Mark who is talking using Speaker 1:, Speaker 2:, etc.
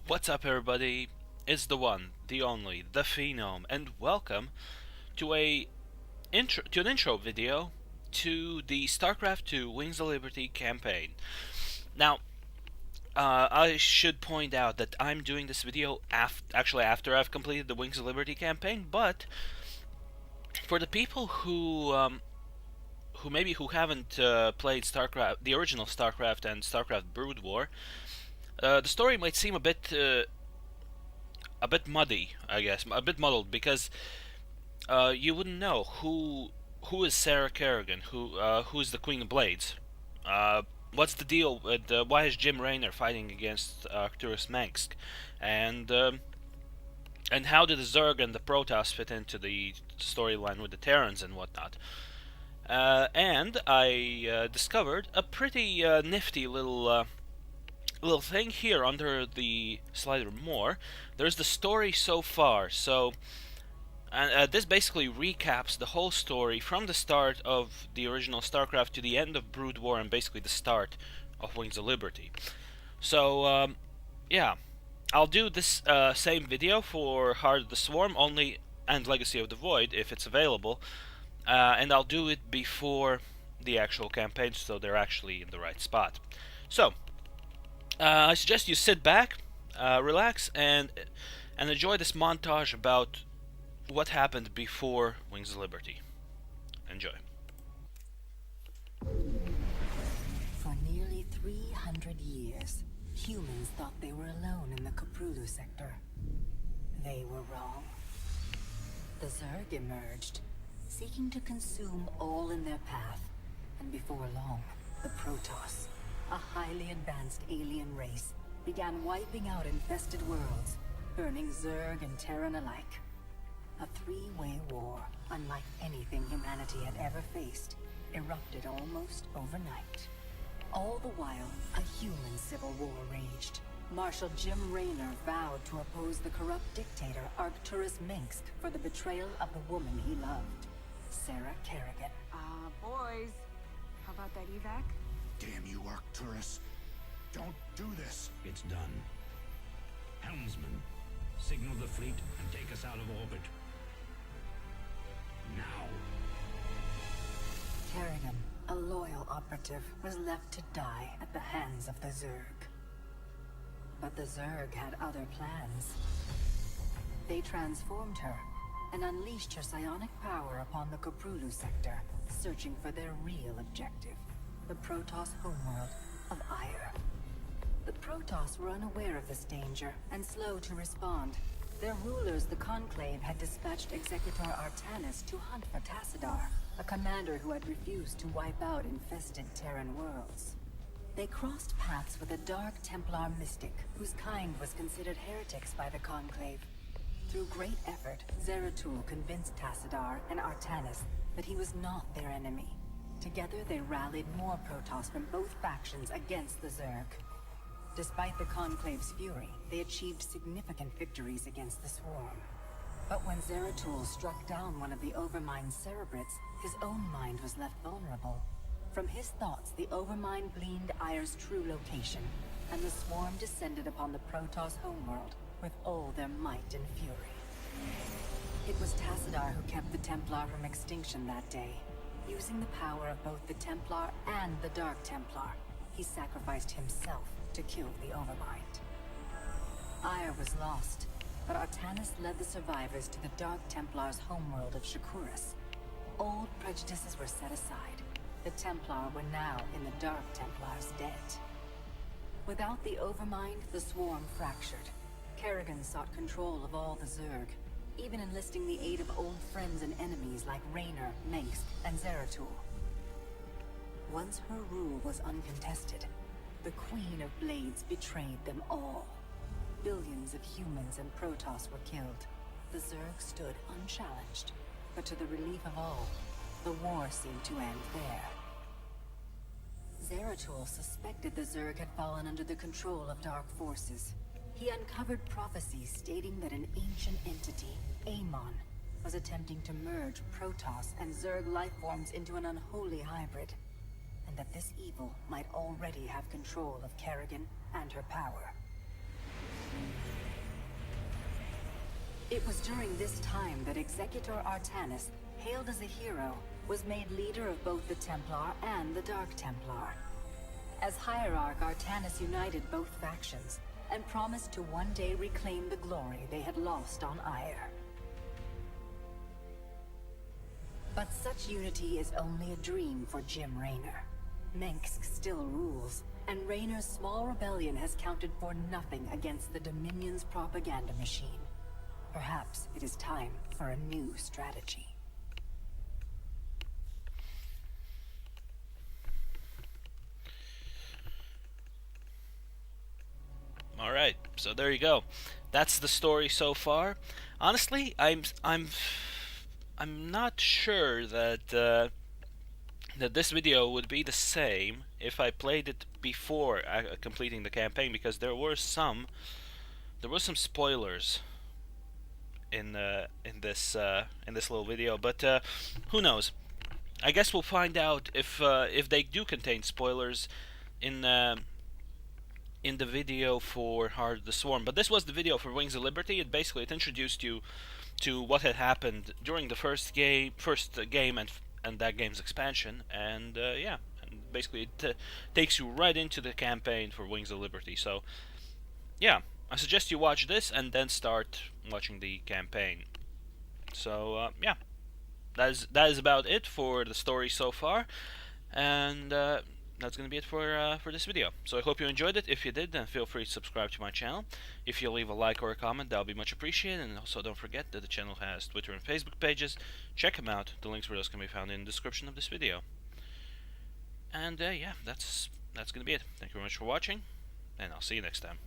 Speaker 1: What's up, everybody? It's the one, the only, the Phenom, and welcome to an intro video to the Starcraft 2 Wings of Liberty campaign. Now, I should point out that I'm doing this video after I've completed the Wings of Liberty campaign, but for the people who haven't played Starcraft, the original Starcraft and Starcraft Brood War, the story might seem a bit muddy, I guess, a bit muddled, because you wouldn't know who is Sarah Kerrigan, who's the Queen of Blades. What's the deal with why is Jim Raynor fighting against Arcturus Mengsk, and how did the Zerg and the Protoss fit into the storyline with the Terrans and whatnot? And I discovered a pretty nifty little thing here under the slider more. There's the story so far, so and this basically recaps the whole story from the start of the original StarCraft to the end of Brood War and basically the start of Wings of Liberty. So yeah, I'll do this same video for Heart of the Swarm only, and Legacy of the Void if it's available, and I'll do it before the actual campaign so they're actually in the right spot. So I suggest you sit back, relax, and enjoy this montage about what happened before Wings of Liberty. Enjoy.
Speaker 2: For nearly 300 years, humans thought they were alone in the Caprulu sector. They were wrong. The Zerg emerged, seeking to consume all in their path, and before long, the Protoss, a highly advanced alien race, began wiping out infested worlds, burning Zerg and Terran alike. A three-way war, unlike anything humanity had ever faced, erupted almost overnight. All the while, a human civil war raged. Marshal Jim Raynor vowed to oppose the corrupt dictator Arcturus Mengsk for the betrayal of the woman he loved, Sarah Kerrigan.
Speaker 3: Boys, how about that evac?
Speaker 4: Damn you, Arcturus. Don't do this.
Speaker 5: It's done. Helmsman, signal the fleet and take us out of orbit. Now.
Speaker 2: Kerrigan, a loyal operative, was left to die at the hands of the Zerg. But the Zerg had other plans. They transformed her and unleashed her psionic power upon the Caprulu sector, searching for their real objective, the Protoss homeworld of Ire. The Protoss were unaware of this danger and slow to respond. Their rulers, the Conclave, had dispatched Executor Artanis to hunt for Tassadar, a commander who had refused to wipe out infested Terran worlds. They crossed paths with a Dark Templar mystic, whose kind was considered heretics by the Conclave. Through great effort, Zeratul convinced Tassadar and Artanis that he was not their enemy. Together they rallied more Protoss from both factions against the Zerg. Despite the Conclave's fury, they achieved significant victories against the Swarm. But when Zeratul struck down one of the Overmind's Cerebrates, his own mind was left vulnerable. From his thoughts, the Overmind gleaned Ire's true location, and the Swarm descended upon the Protoss homeworld with all their might and fury. It was Tassadar who kept the Templar from extinction that day. Using the power of both the Templar and the Dark Templar, he sacrificed himself to kill the Overmind. Ire was lost, but Artanis led the survivors to the Dark Templar's homeworld of Shakuras. Old prejudices were set aside. The Templar were now in the Dark Templar's debt. Without the Overmind, the Swarm fractured. Kerrigan sought control of all the Zerg, even enlisting the aid of old friends and enemies like Raynor, Mengsk, and Zeratul. Once her rule was uncontested, the Queen of Blades betrayed them all. Billions of humans and Protoss were killed. The Zerg stood unchallenged, but to the relief of all, the war seemed to end there. Zeratul suspected the Zerg had fallen under the control of dark forces. He uncovered prophecies stating that an ancient entity, Amon, was attempting to merge Protoss and Zerg lifeforms into an unholy hybrid, and that this evil might already have control of Kerrigan and her power. It was during this time that Executor Artanis, hailed as a hero, was made leader of both the Templar and the Dark Templar. As Hierarch, Artanis united both factions, and promised to one day reclaim the glory they had lost on Ire. But such unity is only a dream for Jim Raynor. Mengsk still rules, and Raynor's small rebellion has counted for nothing against the Dominion's propaganda machine. Perhaps it is time for a new strategy.
Speaker 1: All right, so there you go. That's the story so far. Honestly, I'm not sure that that this video would be the same if I played it before completing the campaign, because there were some spoilers in this little video. But who knows? I guess we'll find out if they do contain spoilers in the video for Heart of the Swarm. But this was the video for Wings of Liberty. It introduced you to what had happened during the first game and that game's expansion, and yeah, and basically it takes you right into the campaign for Wings of Liberty. So yeah, I suggest you watch this and then start watching the campaign. So yeah, that is about it for the story so far, and that's gonna be it for this video. So I hope you enjoyed it. If you did, then feel free to subscribe to my channel. If you leave a like or a comment, that'll be much appreciated. And also don't forget that the channel has Twitter and Facebook pages. Check them out. The links for those can be found in the description of this video. And yeah, that's gonna be it. Thank you very much for watching, and I'll see you next time.